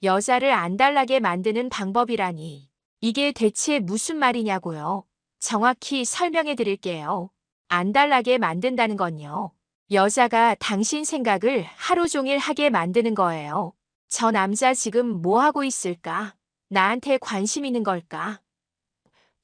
여자를 안달나게 만드는 방법이라니. 이게 대체 무슨 말이냐고요? 정확히 설명해 드릴게요. 안달나게 만든다는 건요. 여자가 당신 생각을 하루 종일 하게 만드는 거예요. 저 남자 지금 뭐 하고 있을까? 나한테 관심 있는 걸까?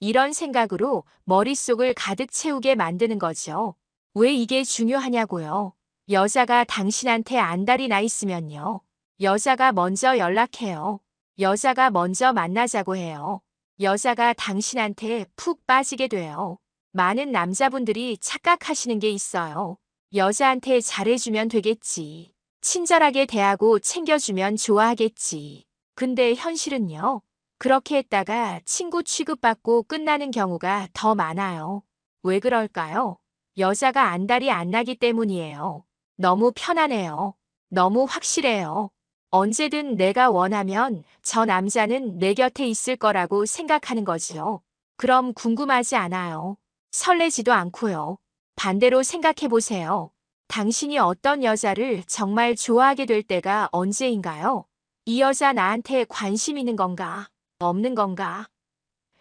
이런 생각으로 머릿속을 가득 채우게 만드는 거죠. 왜 이게 중요하냐고요? 여자가 당신한테 안달이 나 있으면요. 여자가 먼저 연락해요. 여자가 먼저 만나자고 해요. 여자가 당신한테 푹 빠지게 돼요. 많은 남자분들이 착각하시는 게 있어요. 여자한테 잘해주면 되겠지. 친절하게 대하고 챙겨주면 좋아하겠지. 근데 현실은요. 그렇게 했다가 친구 취급받고 끝나는 경우가 더 많아요. 왜 그럴까요? 여자가 안달이 안 나기 때문이에요. 너무 편안해요. 너무 확실해요. 언제든 내가 원하면 저 남자는 내 곁에 있을 거라고 생각하는 거지요. 그럼 궁금하지 않아요. 설레지도 않고요. 반대로 생각해 보세요. 당신이 어떤 여자를 정말 좋아하게 될 때가 언제인가요? 이 여자 나한테 관심 있는 건가? 없는 건가?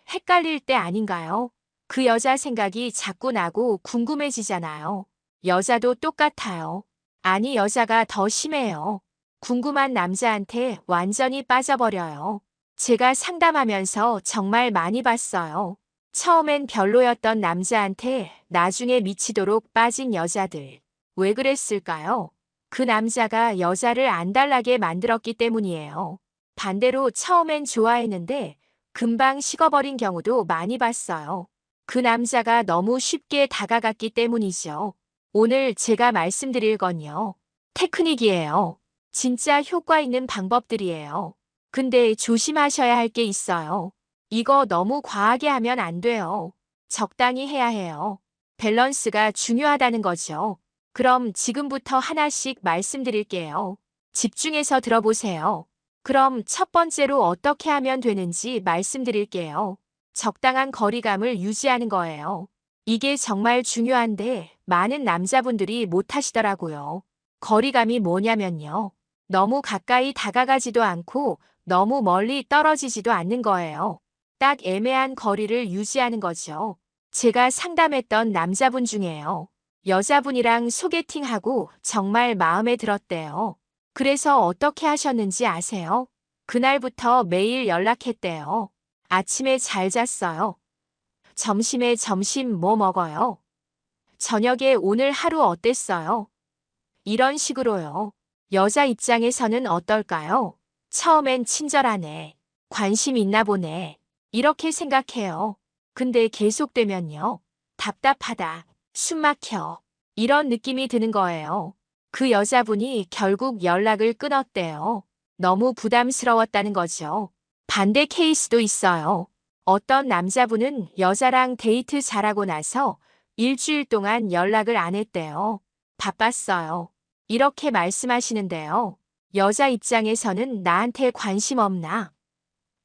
헷갈릴 때 아닌가요? 그 여자 생각이 자꾸 나고 궁금해지잖아요. 여자도 똑같아요. 아니, 여자가 더 심해요. 궁금한 남자한테 완전히 빠져버려요. 제가 상담하면서 정말 많이 봤어요. 처음엔 별로였던 남자한테 나중에 미치도록 빠진 여자들. 왜 그랬을까요? 그 남자가 여자를 안달나게 만들었기 때문이에요. 반대로 처음엔 좋아했는데 금방 식어버린 경우도 많이 봤어요. 그 남자가 너무 쉽게 다가갔기 때문이죠. 오늘 제가 말씀드릴 건요. 테크닉이에요. 진짜 효과 있는 방법들이에요. 근데 조심하셔야 할 게 있어요. 이거 너무 과하게 하면 안 돼요. 적당히 해야 해요. 밸런스가 중요하다는 거죠. 그럼 지금부터 하나씩 말씀드릴게요. 집중해서 들어보세요. 그럼 첫 번째로 어떻게 하면 되는지 말씀드릴게요. 적당한 거리감을 유지하는 거예요. 이게 정말 중요한데 많은 남자분들이 못하시더라고요. 거리감이 뭐냐면요. 너무 가까이 다가가지도 않고 너무 멀리 떨어지지도 않는 거예요. 딱 애매한 거리를 유지하는 거죠. 제가 상담했던 남자분 중에요. 여자분이랑 소개팅하고 정말 마음에 들었대요. 그래서 어떻게 하셨는지 아세요? 그날부터 매일 연락했대요. 아침에 잘 잤어요. 점심에 점심 뭐 먹어요? 저녁에 오늘 하루 어땠어요? 이런 식으로요. 여자 입장에서는 어떨까요? 처음엔 친절하네. 관심 있나 보네. 이렇게 생각해요. 근데 계속되면요. 답답하다. 숨 막혀. 이런 느낌이 드는 거예요. 그 여자분이 결국 연락을 끊었대요. 너무 부담스러웠다는 거죠. 반대 케이스도 있어요. 어떤 남자분은 여자랑 데이트 잘하고 나서 일주일 동안 연락을 안 했대요. 바빴어요. 이렇게 말씀하시는데요. 여자 입장에서는 나한테 관심 없나?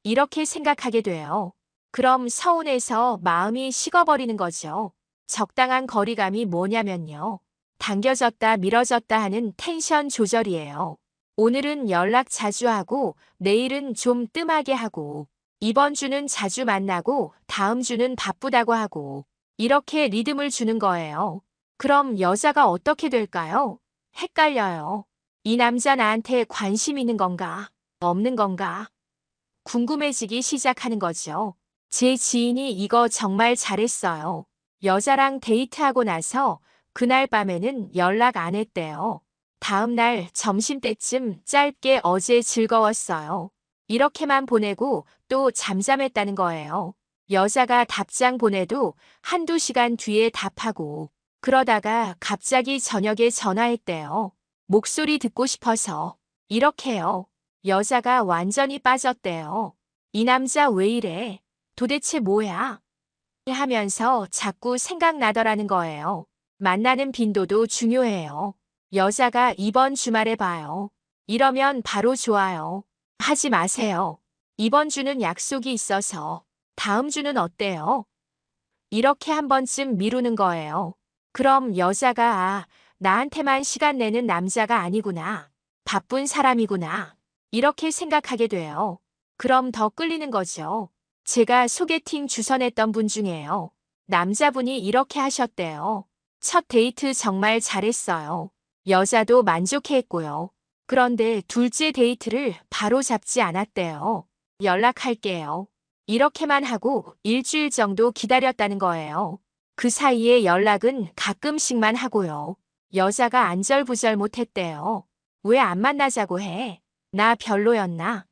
이렇게 생각하게 돼요. 그럼 서운해서 마음이 식어버리는 거죠. 적당한 거리감이 뭐냐면요. 당겨졌다 밀어졌다 하는 텐션 조절이에요. 오늘은 연락 자주 하고 내일은 좀 뜸하게 하고 이번 주는 자주 만나고 다음 주는 바쁘다고 하고 이렇게 리듬을 주는 거예요. 그럼 여자가 어떻게 될까요? 헷갈려요. 이 남자 나한테 관심 있는 건가? 없는 건가? 궁금해지기 시작하는 거죠. 제 지인이 이거 정말 잘했어요. 여자랑 데이트하고 나서 그날 밤에는 연락 안 했대요. 다음 날 점심때쯤 짧게 어제 즐거웠어요. 이렇게만 보내고 또 잠잠했다는 거예요. 여자가 답장 보내도 한두 시간 뒤에 답하고 그러다가 갑자기 저녁에 전화했대요. 목소리 듣고 싶어서. 이렇게요. 여자가 완전히 빠졌대요. 이 남자 왜 이래? 도대체 뭐야? 하면서 자꾸 생각나더라는 거예요. 만나는 빈도도 중요해요. 여자가 이번 주말에 봐요. 이러면 바로 좋아요. 하지 마세요. 이번 주는 약속이 있어서. 다음 주는 어때요? 이렇게 한 번쯤 미루는 거예요. 그럼 여자가 나한테만 시간 내는 남자가 아니구나. 바쁜 사람이구나. 이렇게 생각하게 돼요. 그럼 더 끌리는 거죠. 제가 소개팅 주선했던 분 중에요. 남자분이 이렇게 하셨대요. 첫 데이트 정말 잘했어요. 여자도 만족해했고요. 그런데 둘째 데이트를 바로 잡지 않았대요. 연락할게요. 이렇게만 하고 일주일 정도 기다렸다는 거예요. 그 사이에 연락은 가끔씩만 하고요. 여자가 안절부절 못했대요. 왜 안 만나자고 해? 나 별로였나?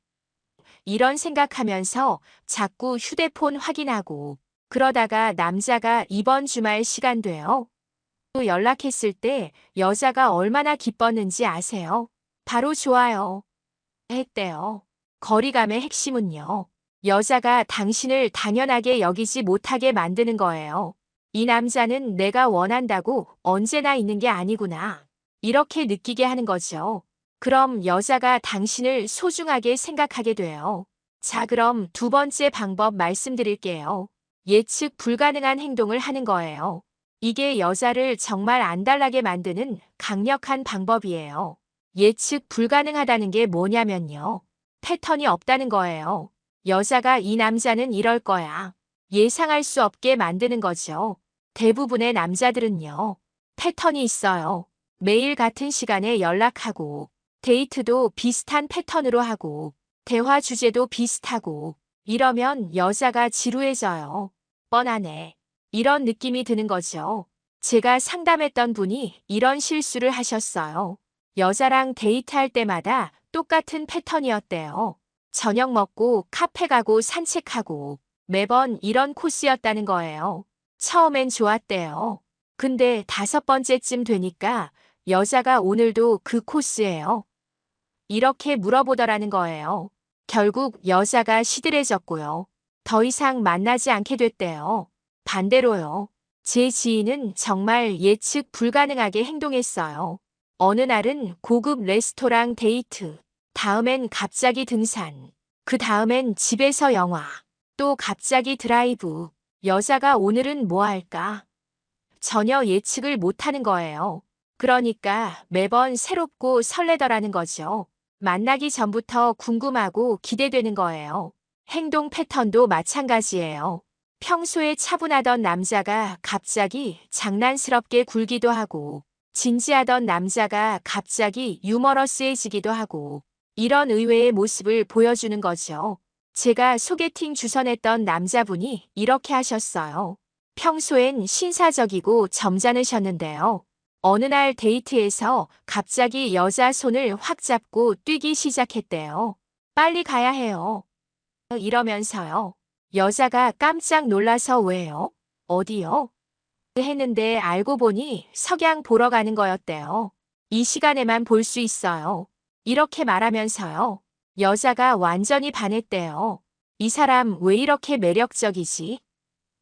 이런 생각하면서 자꾸 휴대폰 확인하고 그러다가 남자가 이번 주말 시간 돼요? 또 연락했을 때 여자가 얼마나 기뻤는지 아세요? 바로 좋아요. 했대요. 거리감의 핵심은요. 여자가 당신을 당연하게 여기지 못하게 만드는 거예요. 이 남자는 내가 원한다고 언제나 있는 게 아니구나. 이렇게 느끼게 하는 거죠. 그럼 여자가 당신을 소중하게 생각하게 돼요. 자, 그럼 두 번째 방법 말씀드릴게요. 예측 불가능한 행동을 하는 거예요. 이게 여자를 정말 안달나게 만드는 강력한 방법이에요. 예측 불가능하다는 게 뭐냐면요. 패턴이 없다는 거예요. 여자가 이 남자는 이럴 거야. 예상할 수 없게 만드는 거죠. 대부분의 남자들은요. 패턴이 있어요. 매일 같은 시간에 연락하고, 데이트도 비슷한 패턴으로 하고, 대화 주제도 비슷하고, 이러면 여자가 지루해져요. 뻔하네. 이런 느낌이 드는 거죠. 제가 상담했던 분이 이런 실수를 하셨어요. 여자랑 데이트할 때마다 똑같은 패턴이었대요. 저녁 먹고 카페 가고 산책하고 매번 이런 코스였다는 거예요. 처음엔 좋았대요. 근데 5번째쯤 되니까 여자가 오늘도 그 코스예요. 이렇게 물어보더라는 거예요. 결국 여자가 시들해졌고요. 더 이상 만나지 않게 됐대요. 반대로요. 제 지인은 정말 예측 불가능하게 행동했어요. 어느 날은 고급 레스토랑 데이트, 다음엔 갑자기 등산, 그 다음엔 집에서 영화, 또 갑자기 드라이브. 여자가 오늘은 뭐 할까? 전혀 예측을 못하는 거예요. 그러니까 매번 새롭고 설레더라는 거죠. 만나기 전부터 궁금하고 기대되는 거예요. 행동 패턴도 마찬가지예요. 평소에 차분하던 남자가 갑자기 장난스럽게 굴기도 하고, 진지하던 남자가 갑자기 유머러스해지기도 하고, 이런 의외의 모습을 보여주는 거죠. 제가 소개팅 주선했던 남자분이 이렇게 하셨어요. 평소엔 신사적이고 점잖으셨는데요. 어느 날 데이트에서 갑자기 여자 손을 확 잡고 뛰기 시작했대요. 빨리 가야 해요. 이러면서요. 여자가 깜짝 놀라서 왜요? 어디요? 했는데 알고 보니 석양 보러 가는 거였대요. 이 시간에만 볼 수 있어요. 이렇게 말하면서요. 여자가 완전히 반했대요. 이 사람 왜 이렇게 매력적이지?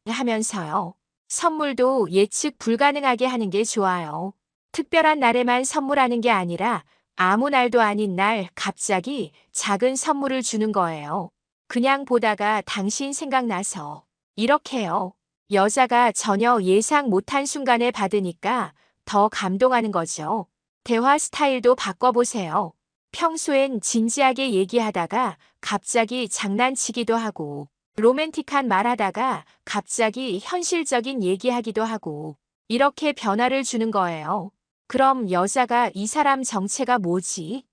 하면서요. 선물도 예측 불가능하게 하는 게 좋아요. 특별한 날에만 선물하는 게 아니라 아무 날도 아닌 날 갑자기 작은 선물을 주는 거예요. 그냥 보다가 당신 생각나서. 이렇게요. 여자가 전혀 예상 못한 순간에 받으니까 더 감동하는 거죠. 대화 스타일도 바꿔보세요. 평소엔 진지하게 얘기하다가 갑자기 장난치기도 하고, 로맨틱한 말하다가 갑자기 현실적인 얘기하기도 하고, 이렇게 변화를 주는 거예요. 그럼 여자가 이 사람 정체가 뭐지?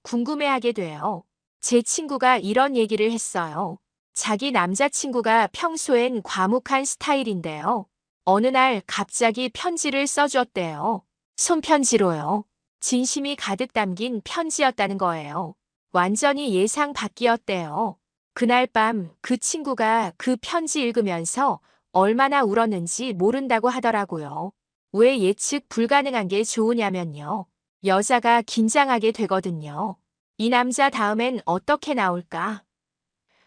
궁금해하게 돼요. 제 친구가 이런 얘기를 했어요. 자기 남자친구가 평소엔 과묵한 스타일인데요. 어느 날 갑자기 편지를 써줬대요. 손편지로요. 진심이 가득 담긴 편지였다는 거예요. 완전히 예상 밖이었대요. 그날 밤 그 친구가 그 편지 읽으면서 얼마나 울었는지 모른다고 하더라고요. 왜 예측 불가능한 게 좋으냐면요. 여자가 긴장하게 되거든요. 이 남자 다음엔 어떻게 나올까?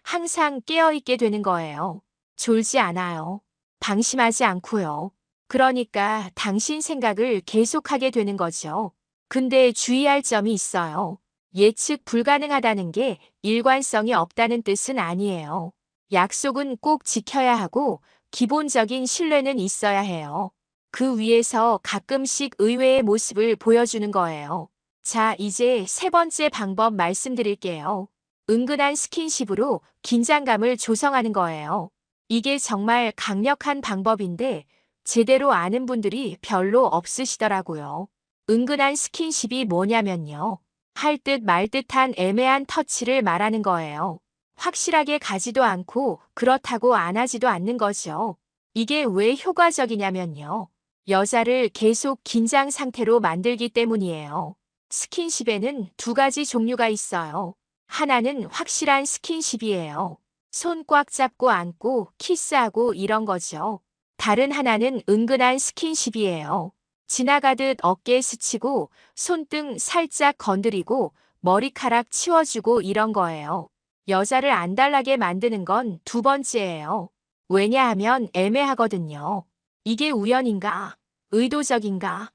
항상 깨어있게 되는 거예요. 졸지 않아요. 방심하지 않고요. 그러니까 당신 생각을 계속하게 되는 거죠. 근데 주의할 점이 있어요. 예측 불가능하다는 게 일관성이 없다는 뜻은 아니에요. 약속은 꼭 지켜야 하고 기본적인 신뢰는 있어야 해요. 그 위에서 가끔씩 의외의 모습을 보여주는 거예요. 자, 이제 세 번째 방법 말씀드릴게요. 은근한 스킨십으로 긴장감을 조성하는 거예요. 이게 정말 강력한 방법인데 제대로 아는 분들이 별로 없으시더라고요. 은근한 스킨십이 뭐냐면요. 할 듯 말 듯한 애매한 터치를 말하는 거예요. 확실하게 가지도 않고 그렇다고 안 하지도 않는 거죠. 이게 왜 효과적이냐면요. 여자를 계속 긴장 상태로 만들기 때문이에요. 스킨십에는 두 가지 종류가 있어요. 하나는 확실한 스킨십이에요. 손 꽉 잡고 안고 키스하고 이런 거죠. 다른 하나는 은근한 스킨십이에요. 지나가듯 어깨 스치고 손등 살짝 건드리고 머리카락 치워주고 이런 거예요. 여자를 안달나게 만드는 건 두 번째예요. 왜냐하면 애매하거든요. 이게 우연인가? 의도적인가?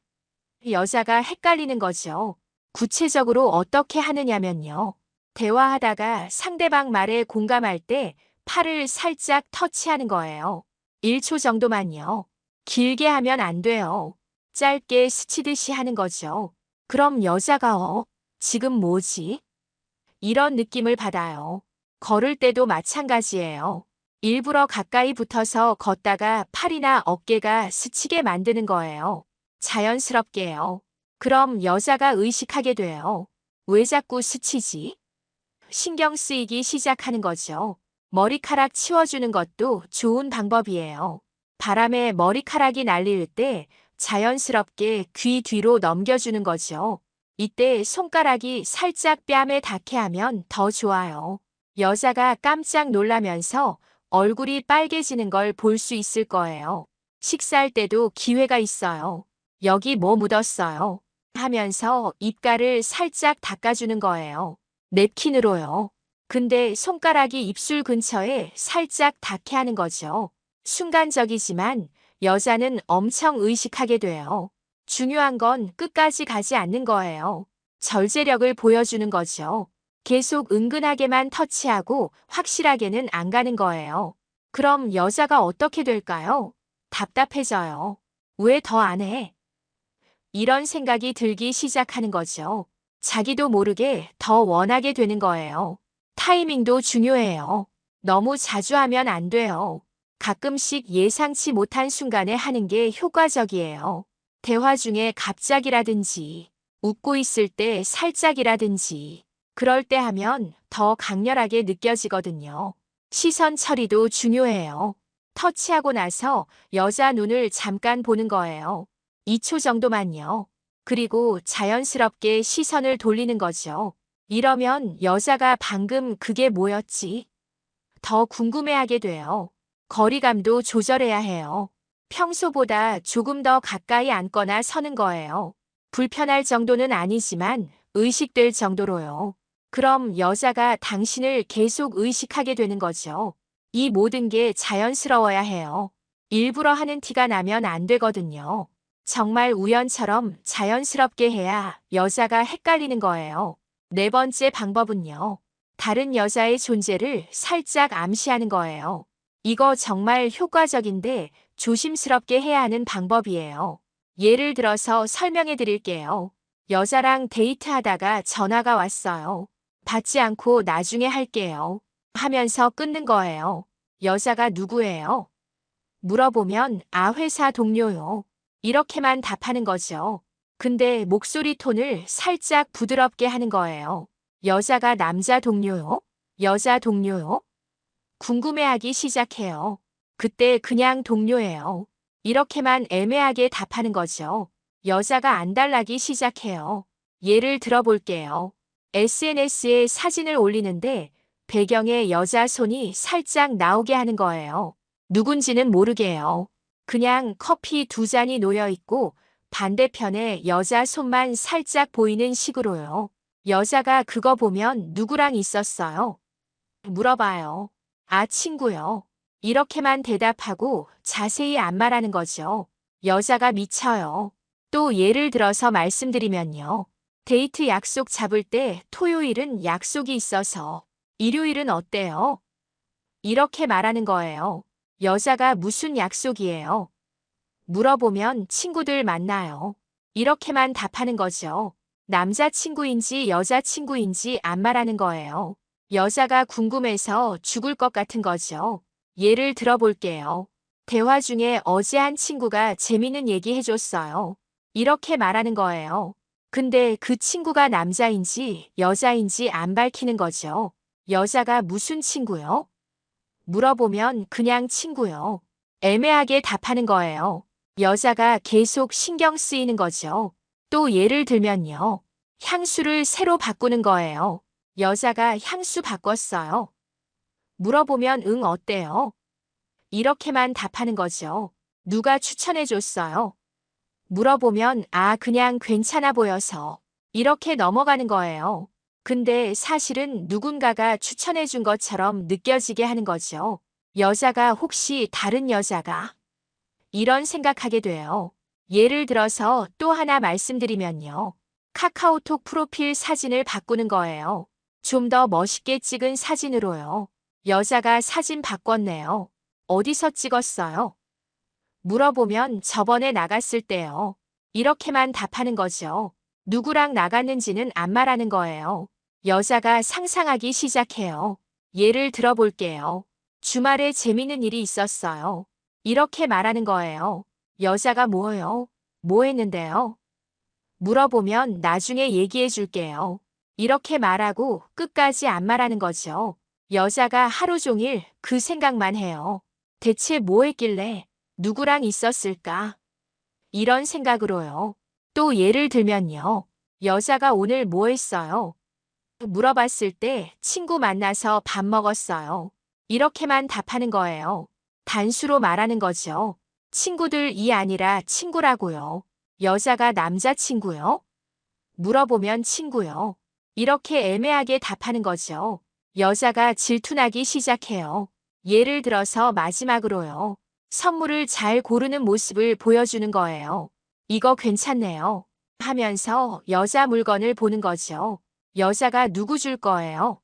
여자가 헷갈리는 거죠. 구체적으로 어떻게 하느냐면요. 대화하다가 상대방 말에 공감할 때 팔을 살짝 터치하는 거예요. 1초 정도만요. 길게 하면 안 돼요. 짧게 스치듯이 하는 거죠. 그럼 여자가 지금 뭐지? 이런 느낌을 받아요. 걸을 때도 마찬가지예요. 일부러 가까이 붙어서 걷다가 팔이나 어깨가 스치게 만드는 거예요. 자연스럽게요. 그럼 여자가 의식하게 돼요. 왜 자꾸 스치지? 신경 쓰이기 시작하는 거죠. 머리카락 치워주는 것도 좋은 방법이에요. 바람에 머리카락이 날릴 때 자연스럽게 귀 뒤로 넘겨주는 거죠. 이때 손가락이 살짝 뺨에 닿게 하면 더 좋아요. 여자가 깜짝 놀라면서 얼굴이 빨개지는 걸 볼 수 있을 거예요. 식사할 때도 기회가 있어요. 여기 뭐 묻었어요? 하면서 입가를 살짝 닦아주는 거예요. 냅킨으로요. 근데 손가락이 입술 근처에 살짝 닿게 하는 거죠. 순간적이지만 여자는 엄청 의식하게 돼요. 중요한 건 끝까지 가지 않는 거예요. 절제력을 보여주는 거죠. 계속 은근하게만 터치하고 확실하게는 안 가는 거예요. 그럼 여자가 어떻게 될까요? 답답해져요. 왜 더 안 해? 이런 생각이 들기 시작하는 거죠. 자기도 모르게 더 원하게 되는 거예요. 타이밍도 중요해요. 너무 자주 하면 안 돼요. 가끔씩 예상치 못한 순간에 하는 게 효과적이에요. 대화 중에 갑자기라든지, 웃고 있을 때 살짝이라든지, 그럴 때 하면 더 강렬하게 느껴지거든요. 시선 처리도 중요해요. 터치하고 나서 여자 눈을 잠깐 보는 거예요. 2초 정도만요. 그리고 자연스럽게 시선을 돌리는 거죠. 이러면 여자가 방금 그게 뭐였지? 더 궁금해하게 돼요. 거리감도 조절해야 해요. 평소보다 조금 더 가까이 앉거나 서는 거예요. 불편할 정도는 아니지만 의식될 정도로요. 그럼 여자가 당신을 계속 의식하게 되는 거죠. 이 모든 게 자연스러워야 해요. 일부러 하는 티가 나면 안 되거든요. 정말 우연처럼 자연스럽게 해야 여자가 헷갈리는 거예요. 네 번째 방법은요. 다른 여자의 존재를 살짝 암시하는 거예요. 이거 정말 효과적인데 조심스럽게 해야 하는 방법이에요. 예를 들어서 설명해 드릴게요. 여자랑 데이트하다가 전화가 왔어요. 받지 않고 나중에 할게요. 하면서 끊는 거예요. 여자가 누구예요? 물어보면 회사 동료요. 이렇게만 답하는 거죠. 근데 목소리 톤을 살짝 부드럽게 하는 거예요. 여자가 남자 동료요? 여자 동료요? 궁금해하기 시작해요. 그때 그냥 동료예요. 이렇게만 애매하게 답하는 거죠. 여자가 안달나기 시작해요. 예를 들어볼게요. SNS에 사진을 올리는데 배경에 여자 손이 살짝 나오게 하는 거예요. 누군지는 모르게요. 그냥 커피 두 잔이 놓여 있고 반대편에 여자 손만 살짝 보이는 식으로요. 여자가 그거 보면 누구랑 있었어요? 물어봐요. 친구요. 이렇게만 대답하고 자세히 안 말하는 거죠. 여자가 미쳐요. 또 예를 들어서 말씀드리면요. 데이트 약속 잡을 때 토요일은 약속이 있어서 일요일은 어때요? 이렇게 말하는 거예요. 여자가 무슨 약속이에요? 물어보면 친구들 만나요. 이렇게만 답하는 거죠. 남자친구인지 여자친구인지 안 말하는 거예요. 여자가 궁금해서 죽을 것 같은 거죠. 예를 들어볼게요. 대화 중에 어제 한 친구가 재미있는 얘기 해줬어요. 이렇게 말하는 거예요. 근데 그 친구가 남자인지 여자인지 안 밝히는 거죠. 여자가 무슨 친구요? 물어보면 그냥 친구요. 애매하게 답하는 거예요. 여자가 계속 신경 쓰이는 거죠. 또 예를 들면요. 향수를 새로 바꾸는 거예요. 여자가 향수 바꿨어요. 물어보면 응 어때요? 이렇게만 답하는 거죠. 누가 추천해 줬어요? 물어보면 아 그냥 괜찮아 보여서. 이렇게 넘어가는 거예요. 근데 사실은 누군가가 추천해 준 것처럼 느껴지게 하는 거죠. 여자가 혹시 다른 여자가 이런 생각하게 돼요. 예를 들어서 또 하나 말씀드리면요. 카카오톡 프로필 사진을 바꾸는 거예요. 좀 더 멋있게 찍은 사진으로요. 여자가 사진 바꿨네요. 어디서 찍었어요? 물어보면 저번에 나갔을 때요. 이렇게만 답하는 거죠. 누구랑 나갔는지는 안 말하는 거예요. 여자가 상상하기 시작해요. 예를 들어볼게요. 주말에 재밌는 일이 있었어요. 이렇게 말하는 거예요. 여자가 뭐요? 뭐 했는데요? 물어보면 나중에 얘기해 줄게요. 이렇게 말하고 끝까지 안 말하는 거죠. 여자가 하루 종일 그 생각만 해요. 대체 뭐 했길래 누구랑 있었을까? 이런 생각으로요. 또 예를 들면요. 여자가 오늘 뭐 했어요? 물어봤을 때 친구 만나서 밥 먹었어요. 이렇게만 답하는 거예요. 단수로 말하는 거죠. 친구들이 아니라 친구라고요. 여자가 남자친구요? 물어보면 친구요. 이렇게 애매하게 답하는 거죠. 여자가 질투나기 시작해요. 예를 들어서 마지막으로요. 선물을 잘 고르는 모습을 보여주는 거예요. 이거 괜찮네요. 하면서 여자 물건을 보는 거죠. 여자가 누구 줄 거예요?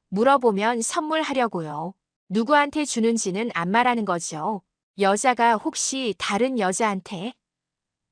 물어보면 선물하려고요. 누구한테 주는지는 안 말하는 거죠. 여자가 혹시 다른 여자한테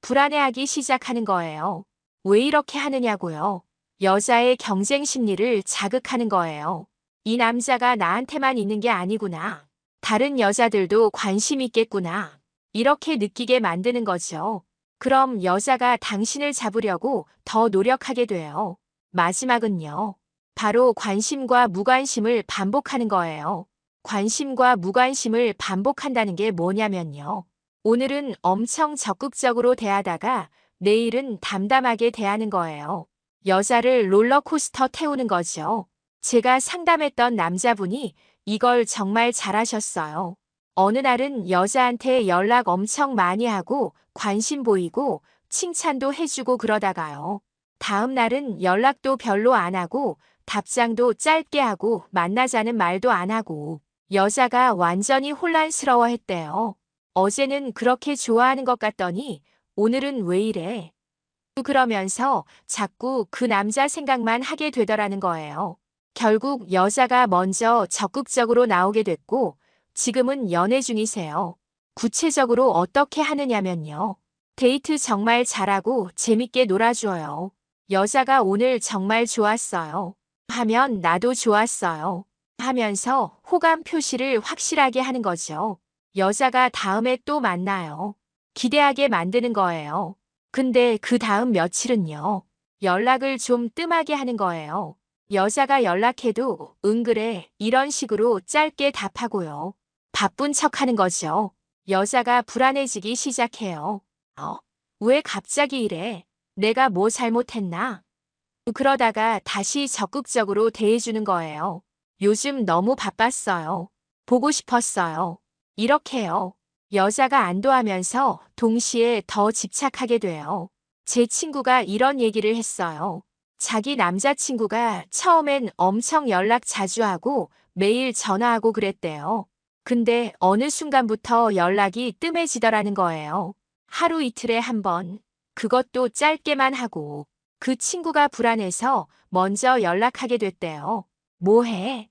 불안해하기 시작하는 거예요. 왜 이렇게 하느냐고요. 여자의 경쟁 심리를 자극하는 거예요. 이 남자가 나한테만 있는 게 아니구나. 다른 여자들도 관심 있겠구나. 이렇게 느끼게 만드는 거죠. 그럼 여자가 당신을 잡으려고 더 노력하게 돼요. 마지막은요. 바로 관심과 무관심을 반복하는 거예요. 관심과 무관심을 반복한다는 게 뭐냐면요. 오늘은 엄청 적극적으로 대하다가 내일은 담담하게 대하는 거예요. 여자를 롤러코스터 태우는 거죠. 제가 상담했던 남자분이 이걸 정말 잘하셨어요. 어느 날은 여자한테 연락 엄청 많이 하고 관심 보이고 칭찬도 해주고 그러다가요. 다음 날은 연락도 별로 안 하고 답장도 짧게 하고 만나자는 말도 안 하고 여자가 완전히 혼란스러워 했대요. 어제는 그렇게 좋아하는 것 같더니 오늘은 왜 이래? 그러면서 자꾸 그 남자 생각만 하게 되더라는 거예요. 결국 여자가 먼저 적극적으로 나오게 됐고 지금은 연애 중이세요. 구체적으로 어떻게 하느냐면요. 데이트 정말 잘하고 재밌게 놀아줘요. 여자가 오늘 정말 좋았어요. 하면 나도 좋았어요. 하면서 호감 표시를 확실하게 하는 거죠. 여자가 다음에 또 만나요. 기대하게 만드는 거예요. 근데 그 다음 며칠은요. 연락을 좀 뜸하게 하는 거예요. 여자가 연락해도 응 그래 이런 식으로 짧게 답하고요. 바쁜 척 하는 거죠. 여자가 불안해지기 시작해요. 왜 갑자기 이래? 내가 뭐 잘못했나? 그러다가 다시 적극적으로 대해주는 거예요. 요즘 너무 바빴어요. 보고 싶었어요. 이렇게요. 여자가 안도하면서 동시에 더 집착하게 돼요. 제 친구가 이런 얘기를 했어요. 자기 남자친구가 처음엔 엄청 연락 자주 하고 매일 전화하고 그랬대요. 근데 어느 순간부터 연락이 뜸해지더라는 거예요. 하루 이틀에 한 번. 그것도 짧게만 하고. 그 친구가 불안해서 먼저 연락하게 됐대요. 뭐 해?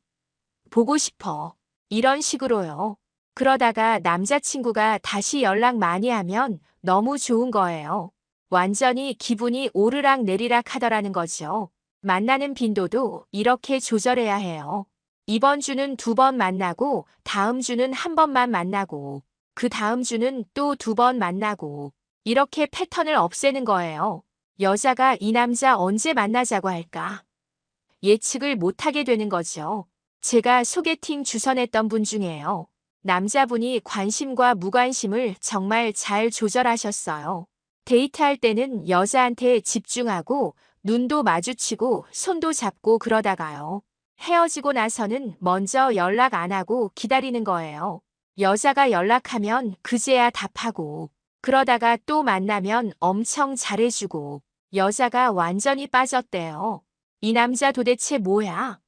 보고 싶어. 이런 식으로요. 그러다가 남자친구가 다시 연락 많이 하면 너무 좋은 거예요. 완전히 기분이 오르락 내리락 하더라는 거죠. 만나는 빈도도 이렇게 조절해야 해요. 이번 주는 2번 만나고, 다음 주는 1번만 만나고, 그 다음 주는 또 2번 만나고, 이렇게 패턴을 없애는 거예요. 여자가 이 남자 언제 만나자고 할까? 예측을 못하게 되는 거죠. 제가 소개팅 주선했던 분 중에요. 남자분이 관심과 무관심을 정말 잘 조절하셨어요. 데이트할 때는 여자한테 집중하고 눈도 마주치고 손도 잡고 그러다가요. 헤어지고 나서는 먼저 연락 안 하고 기다리는 거예요. 여자가 연락하면 그제야 답하고 그러다가 또 만나면 엄청 잘해주고 여자가 완전히 빠졌대요. 이 남자 도대체 뭐야?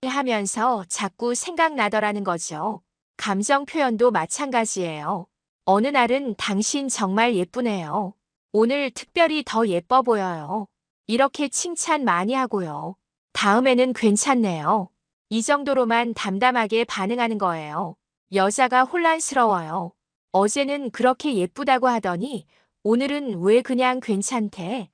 하면서 자꾸 생각나더라는 거죠. 감정 표현도 마찬가지예요. 어느 날은 당신 정말 예쁘네요. 오늘 특별히 더 예뻐 보여요. 이렇게 칭찬 많이 하고요. 다음에는 괜찮네요. 이 정도로만 담담하게 반응하는 거예요. 여자가 혼란스러워요. 어제는 그렇게 예쁘다고 하더니 오늘은 왜 그냥 괜찮대?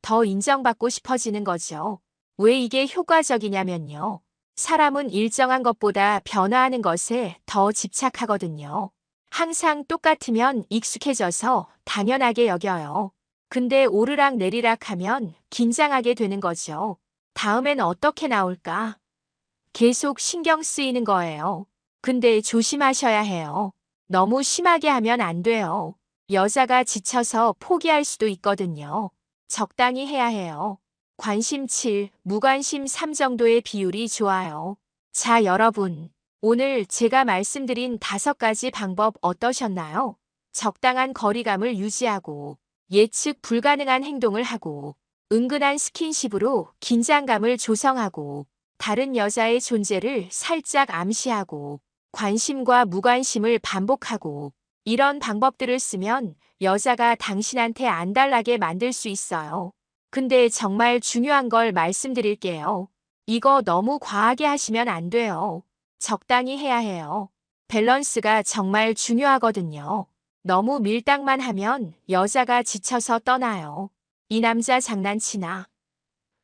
더 인정받고 싶어지는 거죠. 왜 이게 효과적이냐면요. 사람은 일정한 것보다 변화하는 것에 더 집착하거든요. 항상 똑같으면 익숙해져서 당연하게 여겨요. 근데 오르락 내리락 하면 긴장하게 되는 거죠. 다음엔 어떻게 나올까? 계속 신경 쓰이는 거예요. 근데 조심하셔야 해요. 너무 심하게 하면 안 돼요. 여자가 지쳐서 포기할 수도 있거든요. 적당히 해야 해요. 관심 7, 무관심 3 정도의 비율이 좋아요. 자, 여러분. 오늘 제가 말씀드린 5가지 방법 어떠셨나요? 적당한 거리감을 유지하고 예측 불가능한 행동을 하고 은근한 스킨십으로 긴장감을 조성하고 다른 여자의 존재를 살짝 암시하고 관심과 무관심을 반복하고 이런 방법들을 쓰면 여자가 당신한테 안달나게 만들 수 있어요. 근데 정말 중요한 걸 말씀드릴게요. 이거 너무 과하게 하시면 안 돼요. 적당히 해야 해요. 밸런스가 정말 중요하거든요. 너무 밀당만 하면 여자가 지쳐서 떠나요. 이 남자 장난치나?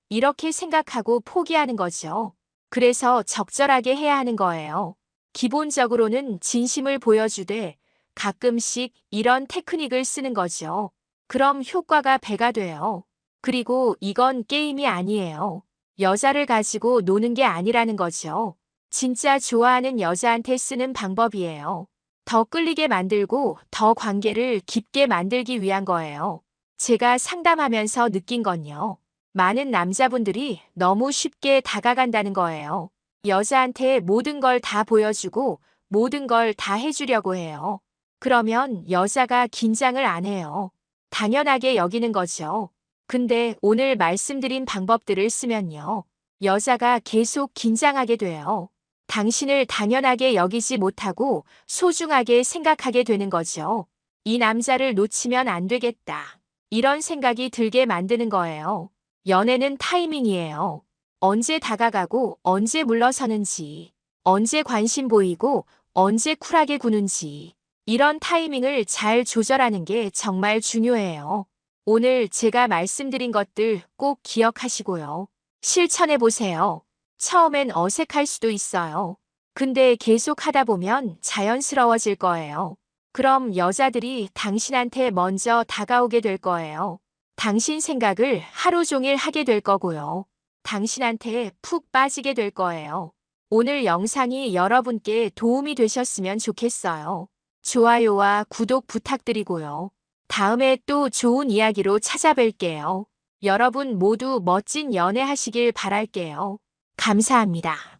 이렇게 생각하고 포기하는 거죠. 그래서 적절하게 해야 하는 거예요. 기본적으로는 진심을 보여주되 가끔씩 이런 테크닉을 쓰는 거죠. 그럼 효과가 배가 돼요. 그리고 이건 게임이 아니에요. 여자를 가지고 노는 게 아니라는 거죠. 진짜 좋아하는 여자한테 쓰는 방법이에요. 더 끌리게 만들고 더 관계를 깊게 만들기 위한 거예요. 제가 상담하면서 느낀 건요. 많은 남자분들이 너무 쉽게 다가간다는 거예요. 여자한테 모든 걸 다 보여주고 모든 걸 다 해주려고 해요. 그러면 여자가 긴장을 안 해요. 당연하게 여기는 거죠. 근데 오늘 말씀드린 방법들을 쓰면요. 여자가 계속 긴장하게 돼요. 당신을 당연하게 여기지 못하고 소중하게 생각하게 되는 거죠. 이 남자를 놓치면 안 되겠다. 이런 생각이 들게 만드는 거예요. 연애는 타이밍이에요. 언제 다가가고 언제 물러서는지, 언제 관심 보이고 언제 쿨하게 구는지, 이런 타이밍을 잘 조절하는 게 정말 중요해요. 오늘 제가 말씀드린 것들 꼭 기억하시고요. 실천해 보세요. 처음엔 어색할 수도 있어요. 근데 계속 하다 보면 자연스러워질 거예요. 그럼 여자들이 당신한테 먼저 다가오게 될 거예요. 당신 생각을 하루 종일 하게 될 거고요. 당신한테 푹 빠지게 될 거예요. 오늘 영상이 여러분께 도움이 되셨으면 좋겠어요. 좋아요와 구독 부탁드리고요. 다음에 또 좋은 이야기로 찾아뵐게요. 여러분 모두 멋진 연애 하시길 바랄게요. 감사합니다.